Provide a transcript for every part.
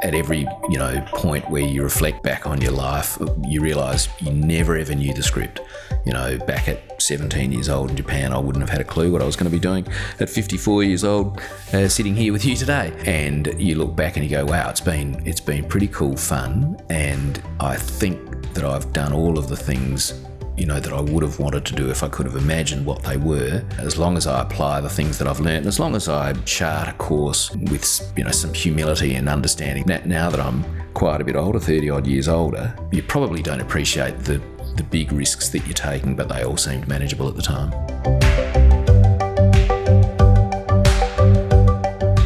at every, point where you reflect back on your life, you realise you never ever knew the script. Back at 17 years old in Japan, I wouldn't have had a clue what I was going to be doing. At 54 years old, sitting here with you today, and you look back and you go, wow, it's been pretty cool fun, and I think that I've done all of the things that I would have wanted to do if I could have imagined what they were, as long as I apply the things that I've learned, as long as I chart a course with, some humility and understanding. Now that I'm quite a bit older, 30 odd years older, you probably don't appreciate the big risks that you're taking, but they all seemed manageable at the time.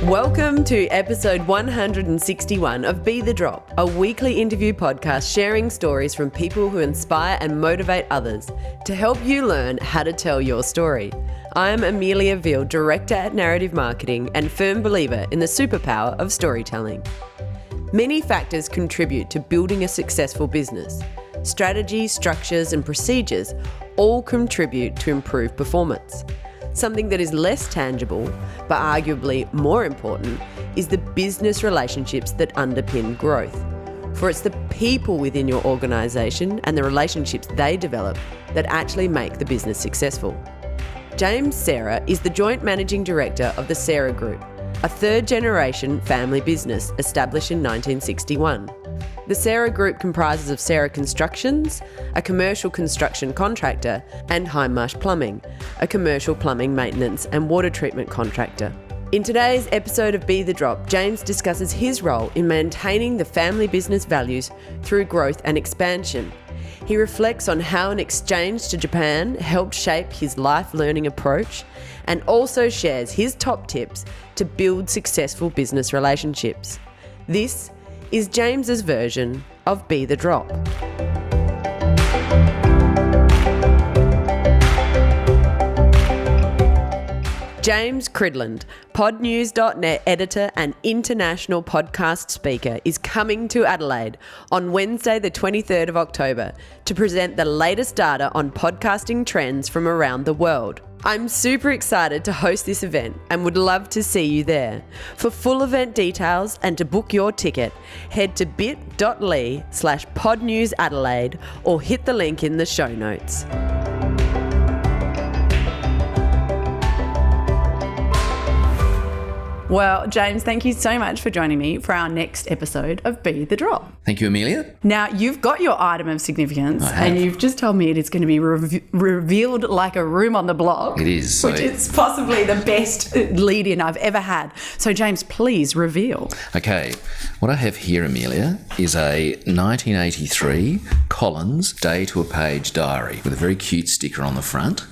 Welcome to episode 161 of Be The Drop, a weekly interview podcast sharing stories from people who inspire and motivate others to help you learn how to tell your story. I'm Amelia Veal, Director at Narrative Marketing and firm believer in the superpower of storytelling. Many factors contribute to building a successful business. Strategy, structures and procedures all contribute to improved performance. Something that is less tangible, but arguably more important, is the business relationships that underpin growth. For it's the people within your organisation and the relationships they develop that actually make the business successful. James Serra is the Joint Managing Director of the Serra Group, a third-generation family business established in 1961. The Serra Group comprises of Serra Constructions, a commercial construction contractor, and Hindmarsh Plumbing, a commercial plumbing maintenance and water treatment contractor. In today's episode of Be The Drop, James discusses his role in maintaining the family business values through growth and expansion. He reflects on how an exchange to Japan helped shape his life learning approach, and also shares his top tips to build successful business relationships. This is James's version of Be The Drop. James Cridland, podnews.net editor and international podcast speaker, is coming to Adelaide on Wednesday the 23rd of October to present the latest data on podcasting trends from around the world. I'm super excited to host this event and would love to see you there. For full event details and to book your ticket, head to bit.ly/podnewsadelaide or hit the link in the show notes. Well, James, thank you so much for joining me for our next episode of Be The Drop. Thank you, Amelia. Now, you've got your item of significance and you've just told me it is going to be revealed like a room on the block. It is. Which is possibly the best lead-in I've ever had. So, James, please reveal. Okay. What I have here, Amelia, is a 1983 Collins Day to a Page diary with a very cute sticker on the front.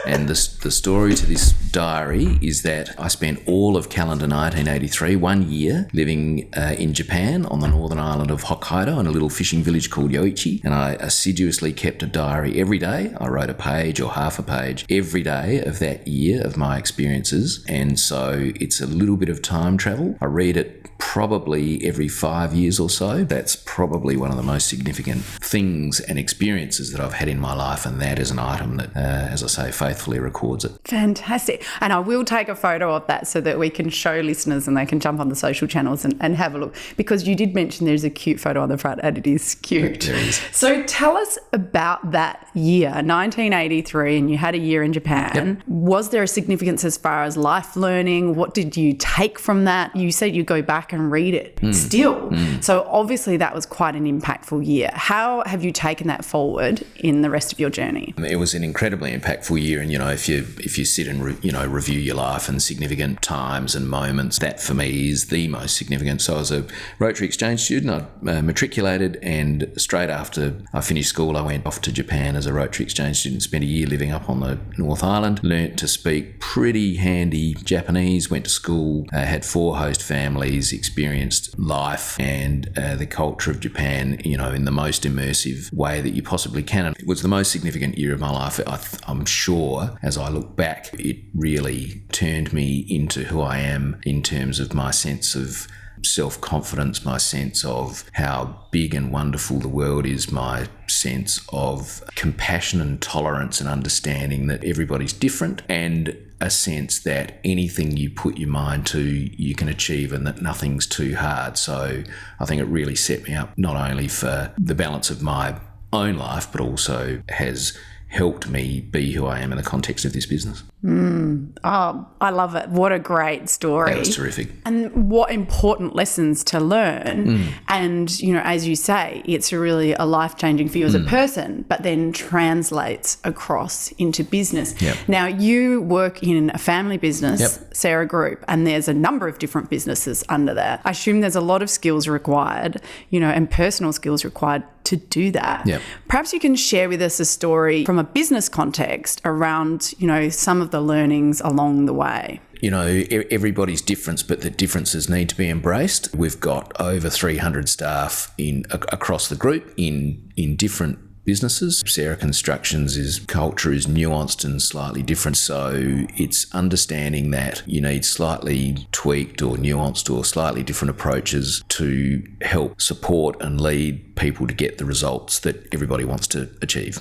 And the story to this diary is that I spent all of calendar 1983, 1 year, living in Japan on the northern island of Hokkaido in a little fishing village called Yoichi. And I assiduously kept a diary every day. I wrote a page or half a page every day of that year of my experiences. And so it's a little bit of time travel. I read it probably every 5 years or so. That's probably one of the most significant things and experiences that I've had in my life, and that is an item that, as I say, faithfully records it. Fantastic. And I will take a photo of that so that we can show listeners and they can jump on the social channels and have a look, because you did mention there's a cute photo on the front and it is cute. There is. So tell us about that year, 1983, and you had a year in Japan. Yep. Was there a significance as far as life learning? What did you take from that? You said you go back and read it still. So obviously that was quite an impactful year. How have you taken that forward in the rest of your journey? It was an incredibly impactful year, and if you sit and review your life and significant times and moments, that for me is the most significant. So I was a Rotary exchange student. I matriculated, and straight after I finished school, I went off to Japan as a Rotary exchange student. Spent a year living up on the North Island. Learnt to speak pretty handy Japanese. Went to school. Had 4 host families. Experienced life and the culture of Japan, in the most immersive way that you possibly can. It was the most significant year of my life. I'm sure, as I look back, it really turned me into who I am in terms of my sense of self-confidence, my sense of how big and wonderful the world is, my sense of compassion and tolerance and understanding that everybody's different, and a sense that anything you put your mind to, you can achieve, and that nothing's too hard. So I think it really set me up not only for the balance of my own life, but also has helped me be who I am in the context of this business. Oh, I love it. What a great story. That was terrific. And what important lessons to learn. And, you know, as you say, it's really a life-changing for you as a person, but then translates across into business. Yep. Now, you work in a family business, Yep. Sarah Group, and there's a number of different businesses under that. I assume there's a lot of skills required, you know, and personal skills required to do that. Yep. Perhaps you can share with us a story from a business context around, you know, some of the learnings along the way. You know, everybody's different, but the differences need to be embraced. We've got over 300 staff across the group in different businesses. Sarah Constructions' culture is nuanced and slightly different, so it's understanding that you need slightly tweaked or nuanced or slightly different approaches to help support and lead people to get the results that everybody wants to achieve.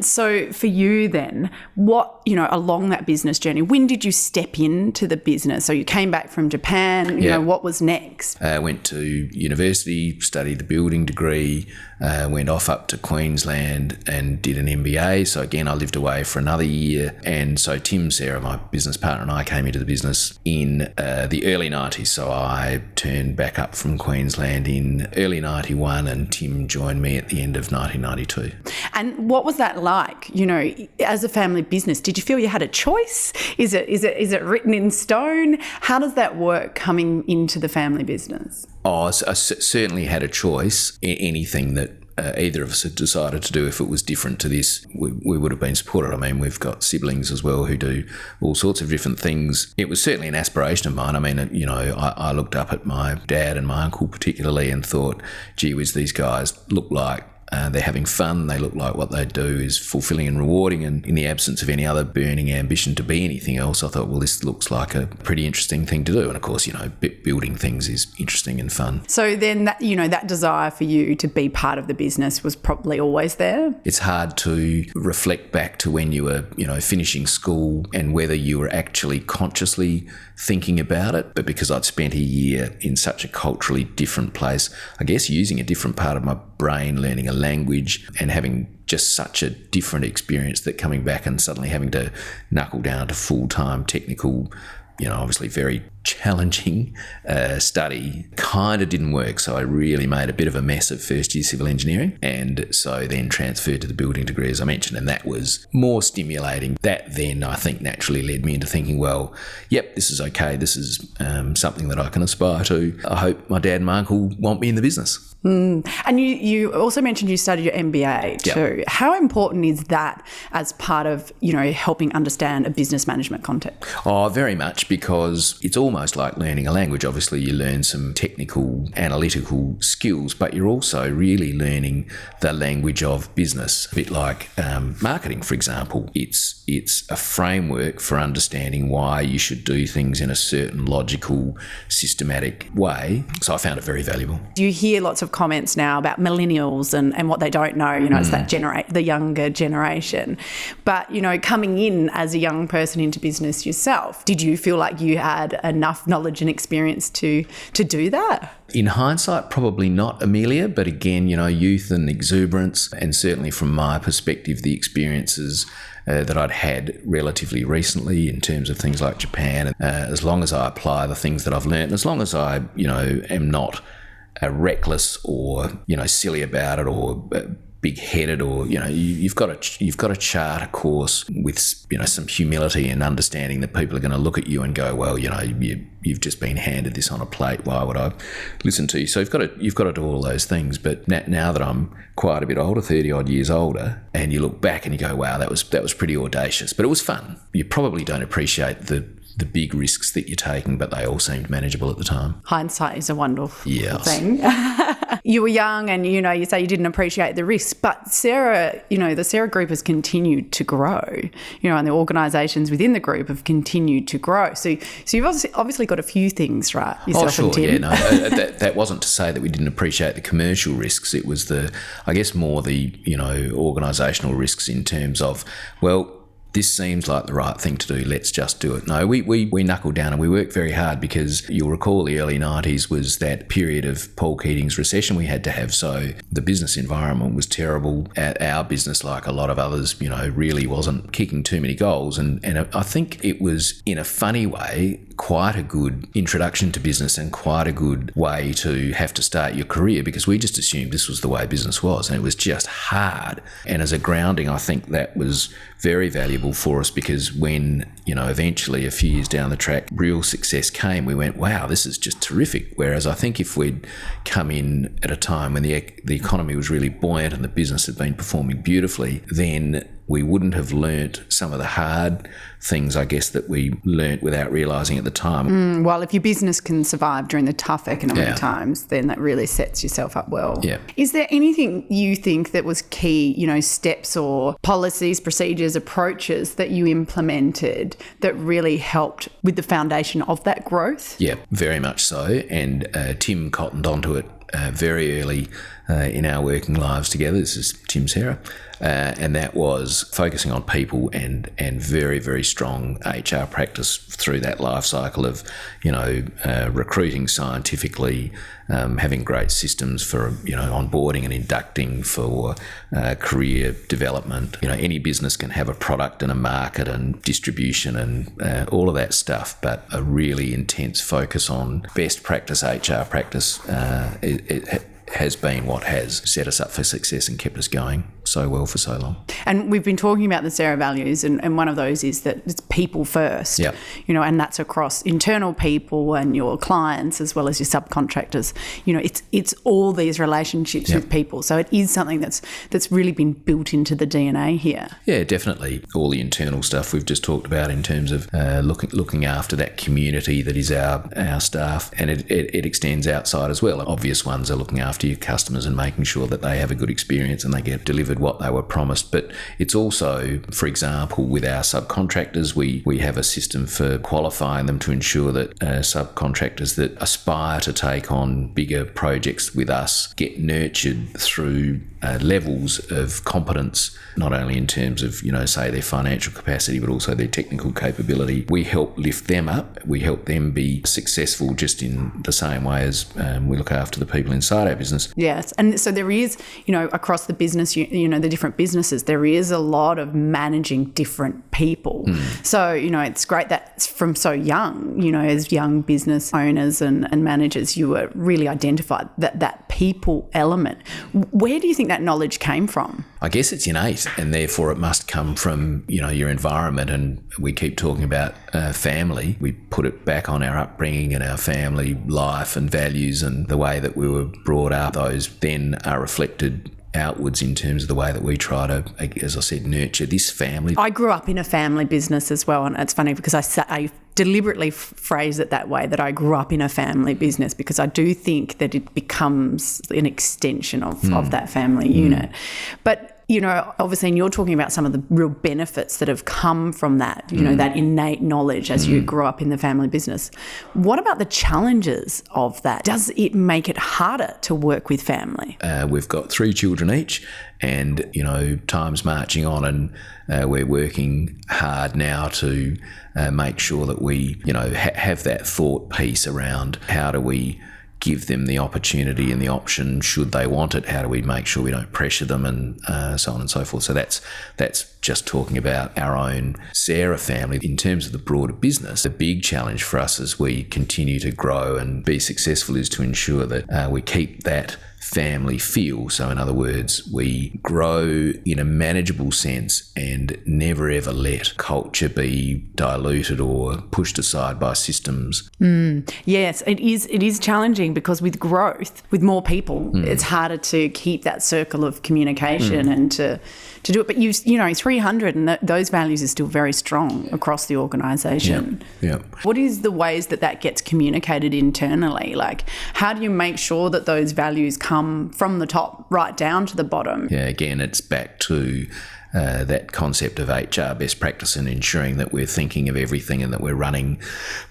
So for you then, what, you know, along that business journey, when did you step into the business? So you came back from Japan, you know, what was next? I went to university, studied the building degree, went off up to Queensland and did an MBA. So again, I lived away for another year. And so Tim, Sarah, my business partner, and I came into the business in the early 90s. So I turned back up from Queensland in early 91, and Tim joined me at the end of 1992. And what was that like, you know, as a family business? Did you feel you had a choice? Is it written in stone? How does that work coming into the family business? I certainly had a choice. Anything that either of us had decided to do, if it was different to this, we would have been supported. I mean, we've got siblings as well who do all sorts of different things. It was certainly an aspiration of mine. I mean, you know, I looked up at my dad and my uncle particularly and thought, gee whiz, these guys look like they're having fun. They look like what they do is fulfilling and rewarding. And in the absence of any other burning ambition to be anything else, I thought, well, this looks like a pretty interesting thing to do. And of course, you know, building things is interesting and fun. So then that, you know, that desire for you to be part of the business was probably always there? It's hard to reflect back to when you were, you know, finishing school and whether you were actually consciously thinking about it. But because I'd spent a year in such a culturally different place, I guess using a different part of my brain, learning a language and having just such a different experience, that coming back and suddenly having to knuckle down to full-time technical, you know, obviously very challenging study kind of didn't work. So I really made a bit of a mess of first year civil engineering, and so then transferred to the building degree, as I mentioned, and that was more stimulating. That then I think naturally led me into thinking, well, yep, this is okay. This is something that I can aspire to. I hope my dad and my uncle want me in the business. And you also mentioned you studied your MBA too. Yep. How important is that as part of, you know, helping understand a business management context? Oh, very much, because it's almost like learning a language. Obviously, you learn some technical, analytical skills, but you're also really learning the language of business. A bit like marketing, for example. It's a framework for understanding why you should do things in a certain logical, systematic way. So I found it very valuable. You hear lots of comments now about millennials and what they don't know, you know, it's that the younger generation. But, you know, coming in as a young person into business yourself, did you feel like you had enough knowledge and experience to do that? In hindsight, probably not, Amelia, but again, you know, youth and exuberance, and certainly from my perspective, the experiences that I'd had relatively recently in terms of things like Japan, as long as I apply the things that I've learned, as long as I, you know, am not reckless or, you know, silly about it or big-headed, or, you know, you've got to chart a course with, you know, some humility and understanding that people are going to look at you and go, well, you know, you've just been handed this on a plate. Why would I listen to you? So you've got to do all those things. But now that I'm quite a bit older, 30 odd years older, and you look back and you go, wow, that was pretty audacious, but it was fun. You probably don't appreciate the big risks that you're taking, but they all seemed manageable at the time. Hindsight is a wonderful thing. You were young and, you know, you say you didn't appreciate the risks, but Sarah, you know, the Sarah Group has continued to grow, you know, and the organisations within the group have continued to grow. So you've obviously got a few things right, yourself and Tim. Yeah, no, that wasn't to say that we didn't appreciate the commercial risks. It was I guess more the, you know, organisational risks in terms of, well, this seems like the right thing to do, let's just do it. No, we knuckled down and we worked very hard, because you'll recall the early 90s was that period of Paul Keating's recession we had to have. So the business environment was terrible. Our business, like a lot of others, really wasn't kicking too many goals. And I think it was, in a funny way, quite a good introduction to business and quite a good way to have to start your career, because we just assumed this was the way business was, and it was just hard. And as a grounding, I think that was very valuable for us, because when, eventually a few years down the track, real success came, we went, wow, this is just terrific. Whereas I think if we'd come in at a time when the economy was really buoyant and the business had been performing beautifully, then we wouldn't have learnt some of the hard things, I guess, that we learnt without realising at the time. Well, if your business can survive during the tough economic times, then that really sets yourself up well. Yeah. Is there anything you think that was key, steps or policies, procedures, approaches that you implemented that really helped with the foundation of that growth? Yeah, very much so. And Tim cottoned onto it very early in our working lives together. This is Tim Sarah. And that was focusing on people and very, very strong HR practice through that life cycle of, recruiting scientifically, having great systems for, onboarding and inducting for career development. Any business can have a product and a market and distribution and all of that stuff, but a really intense focus on best practice HR practice it has been what has set us up for success and kept us going so well for so long. And we've been talking about the Sarah values, and one of those is that it's people first, and that's across internal people and your clients as well as your subcontractors. It's all these relationships with people. So it is something that's really been built into the DNA here. Yeah, definitely. All the internal stuff we've just talked about in terms of looking after that community that is our staff, and it extends outside as well. Obvious ones are looking after your customers and making sure that they have a good experience and they get delivered what they were promised. But it's also, for example, with our subcontractors, we have a system for qualifying them to ensure that subcontractors that aspire to take on bigger projects with us get nurtured through levels of competence, not only in terms of, say their financial capacity, but also their technical capability. We help lift them up. We help them be successful just in the same way as we look after the people inside our business. Yes. And so there is, across the business, the different businesses, there is a lot of managing different people. So, it's great that from so young, as young business owners and managers, you were really identified that people element. Where do you think that knowledge came from? I guess it's innate, and therefore it must come from, your environment. And we keep talking about family. We put it back on our upbringing and our family life and values and the way that we were brought up. Those then are reflected outwards in terms of the way that we try to, as I said, nurture this family. I grew up in a family business as well, and it's funny because I deliberately phrase it that way, that I grew up in a family business, because I do think that it becomes an extension of that family unit. But obviously, and you're talking about some of the real benefits that have come from that, that innate knowledge as you grew up in the family business. What about the challenges of that? Does it make it harder to work with family? We've got 3 children each, and, time's marching on, and we're working hard now to make sure that we, have that thought piece around how do we give them the opportunity and the option should they want it. How do we make sure we don't pressure them, and so on and so forth. So that's just talking about our own Sarah family. In terms of the broader business, the big challenge for us as we continue to grow and be successful is to ensure that we keep that family feel. So in other words, we grow in a manageable sense and never ever let culture be diluted or pushed aside by systems. Yes, it is challenging, because with growth, with more people, it's harder to keep that circle of communication and to do it. But 300 and those values are still very strong across the organisation. Yeah. What is the ways that gets communicated internally? Like, how do you make sure that those values come from the top right down to the bottom? Yeah, again, it's back to that concept of HR best practice and ensuring that we're thinking of everything and that we're running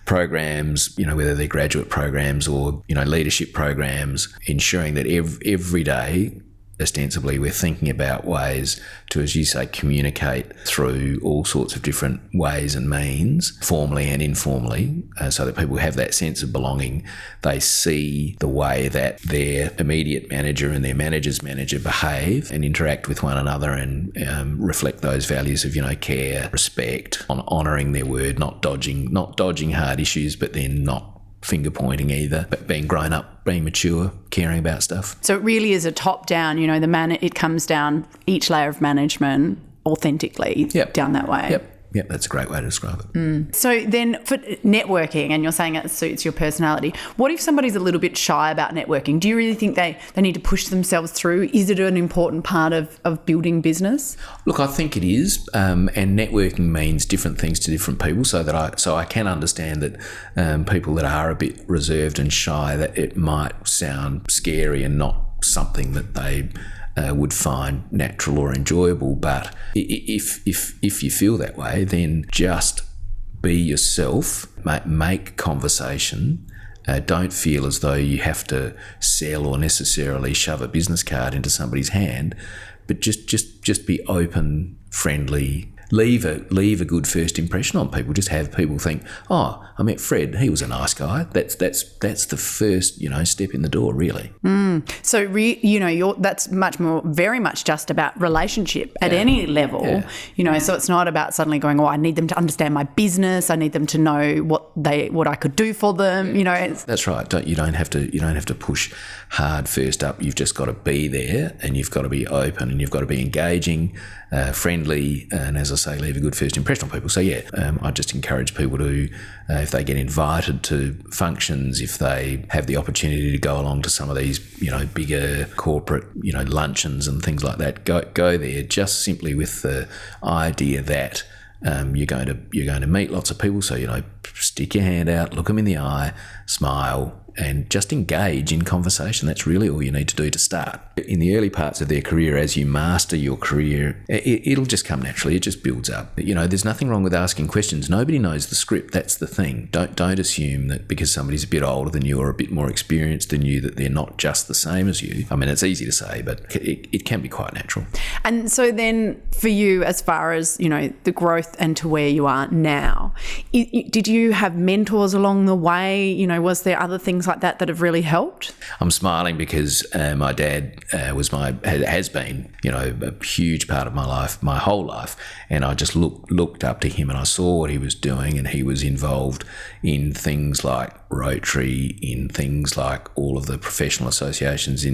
programs, whether they're graduate programs or, leadership programs, ensuring that every day ostensibly we're thinking about ways to, as you say, communicate through all sorts of different ways and means, formally and informally, so that people have that sense of belonging. They see the way that their immediate manager and their manager's manager behave and interact with one another, and reflect those values of, care, respect, on honouring their word, not dodging hard issues, but then not finger pointing either, but being grown up, being mature, caring about stuff. So it really is a top down, it comes down each layer of management authentically down that way. Yep, that's a great way to describe it. So then for networking, and you're saying it suits your personality, what if somebody's a little bit shy about networking? Do you really think they need to push themselves through? Is it an important part of building business? Look, I think it is, and networking means different things to different people, so I can understand that people that are a bit reserved and shy, that it might sound scary and not something that they would find natural or enjoyable. But if you feel that way, then just be yourself, make conversation. Don't feel as though you have to sell or necessarily shove a business card into somebody's hand, but just be open, friendly. Leave a good first impression on people. Just have people think, oh, I met Fred. He was a nice guy. That's the first step in the door, really. So that's very much just about relationship at any level. Yeah. So it's not about suddenly going, oh, I need them to understand my business. I need them to know what I could do for them. That's right. You don't have to push hard first up. You've just got to be there, and you've got to be open, and you've got to be engaging, friendly, and as I say, leave a good first impression on people. So I just encourage people to, if they get invited to functions, if they have the opportunity to go along to some of these bigger corporate luncheons and things like that, go there just simply with the idea that you're going to meet lots of people. So stick your hand out, look them in the eye, smile, and just engage in conversation. That's really all you need to do to start. In the early parts of their career, as you master your career, it'll just come naturally. It just builds up. There's nothing wrong with asking questions. Nobody knows the script. That's the thing. Don't assume that because somebody's a bit older than you or a bit more experienced than you that they're not just the same as you. I mean, it's easy to say, but it can be quite natural. And so then for you, as far as, the growth and to where you are now, did you have mentors along the way? Was there other things like that have really helped? I'm smiling because my dad has been, a huge part of my life, my whole life, and I just looked up to him, and I saw what he was doing, and he was involved in things like Rotary, in things like all of the professional associations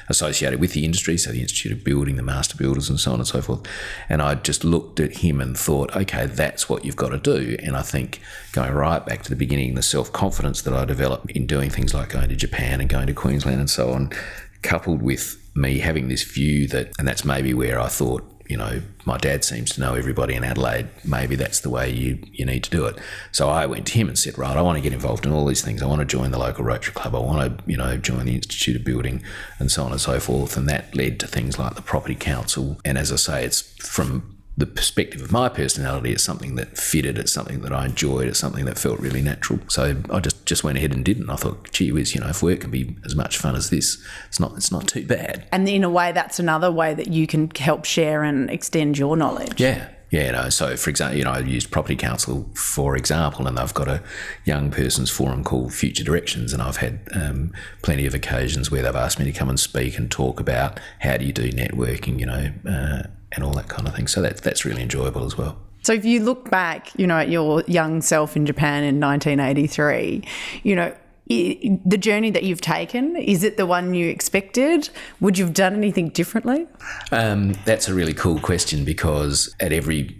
associated with the industry, so the Institute of Building, the Master Builders, and so on and so forth. And I just looked at him and thought, okay, that's what you've got to do. And I think going right back to the beginning, the self-confidence that I developed in doing things like going to Japan and going to Queensland and so on, coupled with me having this view that, and that's maybe where I thought, my dad seems to know everybody in Adelaide, maybe that's the way you need to do it. So I went to him and said, right, I want to get involved in all these things. I want to join the local Rotary Club. I want to, join the Institute of Building, and so on and so forth. And that led to things like the Property Council. And as I say, it's from the perspective of my personality, it's something that fitted, it's something that I enjoyed, it's something that felt really natural. So I just went ahead and did it, and I thought, gee whiz, if work can be as much fun as this, it's not too bad. And in a way, that's another way that you can help share and extend your knowledge. Yeah. Yeah, so for example, I used Property Council for example, and they've got a young person's forum called Future Directions, and I've had plenty of occasions where they've asked me to come and speak and talk about how do you do networking, and all that kind of thing. So that's really enjoyable as well. So if you look back, at your young self in Japan in 1983, the journey that you've taken, is it the one you expected? Would you have done anything differently? That's a really cool question, because at every,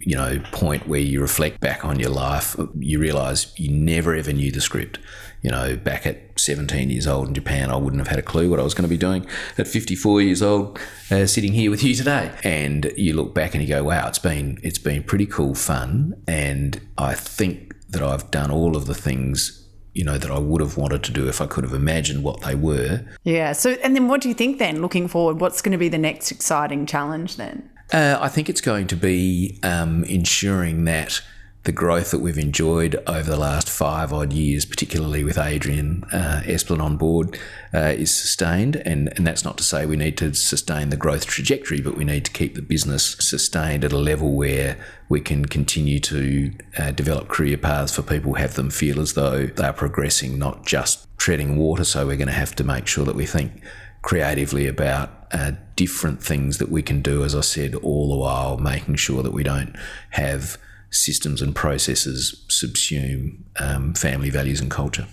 point where you reflect back on your life, you realise you never ever knew the script. Back at 17 years old in Japan, I wouldn't have had a clue what I was going to be doing. At 54 years old, sitting here with you today, and you look back and you go, wow, it's been pretty cool fun, and I think that I've done all of the things that I would have wanted to do if I could have imagined what they were. Yeah. So, and then what do you think then, looking forward, what's going to be the next exciting challenge then? I think it's going to be ensuring that the growth that we've enjoyed over the last 5 odd years, particularly with Adrian Esplin on board, is sustained. And that's not to say we need to sustain the growth trajectory, but we need to keep the business sustained at a level where we can continue to develop career paths for people, have them feel as though they're progressing, not just treading water. So we're going to have to make sure that we think creatively about different things that we can do, as I said, all the while making sure that we don't have systems and processes subsume family values and culture.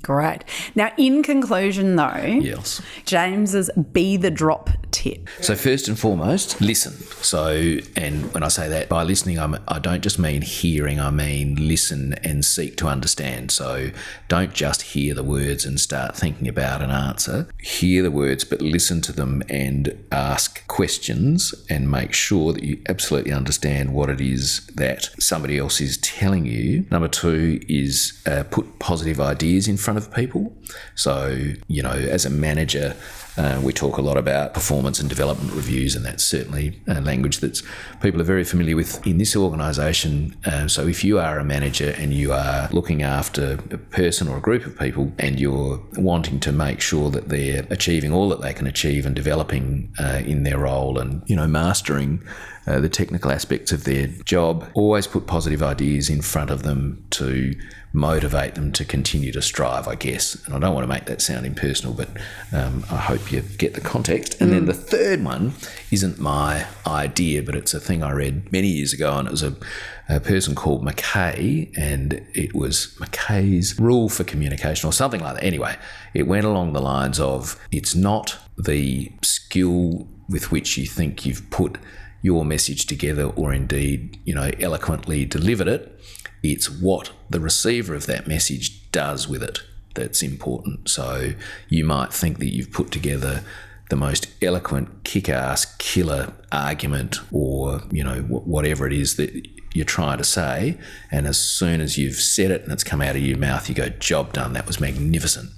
Great. Now, in conclusion, though, yes, James's Be the Drop tip. So first and foremost, listen. So, and when I say that, by listening, I don't just mean hearing, I mean listen and seek to understand. So don't just hear the words and start thinking about an answer. Hear the words, but listen to them and ask questions and make sure that you absolutely understand what it is that somebody else is telling you. Number 2 is put positive ideas in front of people. So, as a manager, we talk a lot about performance and development reviews, and that's certainly a language that people are very familiar with in this organisation. So if you are a manager and you are looking after a person or a group of people and you're wanting to make sure that they're achieving all that they can achieve and developing in their role and, mastering the technical aspects of their job, always put positive ideas in front of them to motivate them to continue to strive, I guess. And I don't want to make that sound impersonal, but I hope you get the context. And then the third one isn't my idea, but it's a thing I read many years ago, and it was a person called McKay, and it was McKays Rule for communication or something like that. Anyway, it went along the lines of, it's not the skill with which you think you've put your message together or indeed, eloquently delivered it. It's what the receiver of that message does with it that's important. So you might think that you've put together the most eloquent, kick-ass, killer argument or, whatever it is that you're trying to say, and as soon as you've said it and it's come out of your mouth, you go, job done, that was magnificent.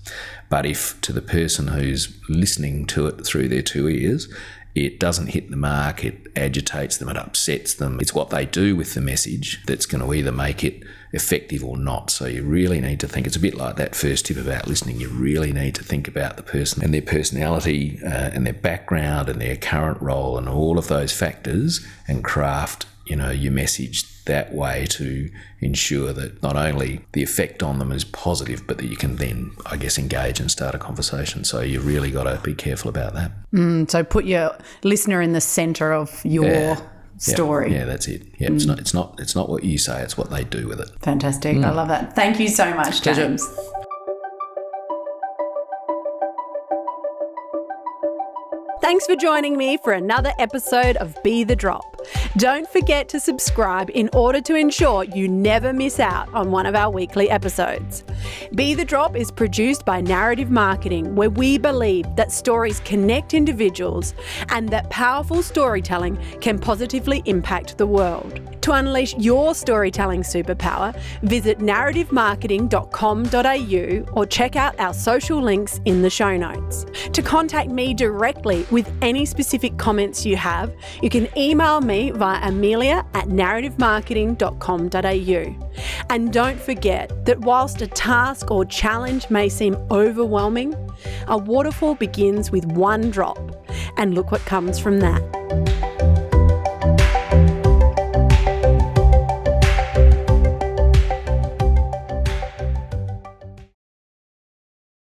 But if to the person who's listening to it through their 2 ears, it doesn't hit the mark, it agitates them, it upsets them. It's what they do with the message that's going to either make it effective or not. So you really need to think, it's a bit like that first tip about listening, you really need to think about the person and their personality and their background and their current role and all of those factors, and craft, your message that way to ensure that not only the effect on them is positive, but that you can then, I guess, engage and start a conversation. So you really got to be careful about that. So put your listener in the centre of your story. Yeah, that's it. Yeah, it's not what you say, it's what they do with it. Fantastic. I love that. Thank you so much, James. Thanks for joining me for another episode of Be the Drop. Don't forget to subscribe in order to ensure you never miss out on one of our weekly episodes. Be the Drop is produced by Narrative Marketing, where we believe that stories connect individuals and that powerful storytelling can positively impact the world. To unleash your storytelling superpower, visit narrativemarketing.com.au or check out our social links in the show notes. To contact me directly with any specific comments you have, you can email me via amelia@narrativemarketing.com.au. And don't forget that whilst a task or challenge may seem overwhelming, a waterfall begins with one drop. And look what comes from that.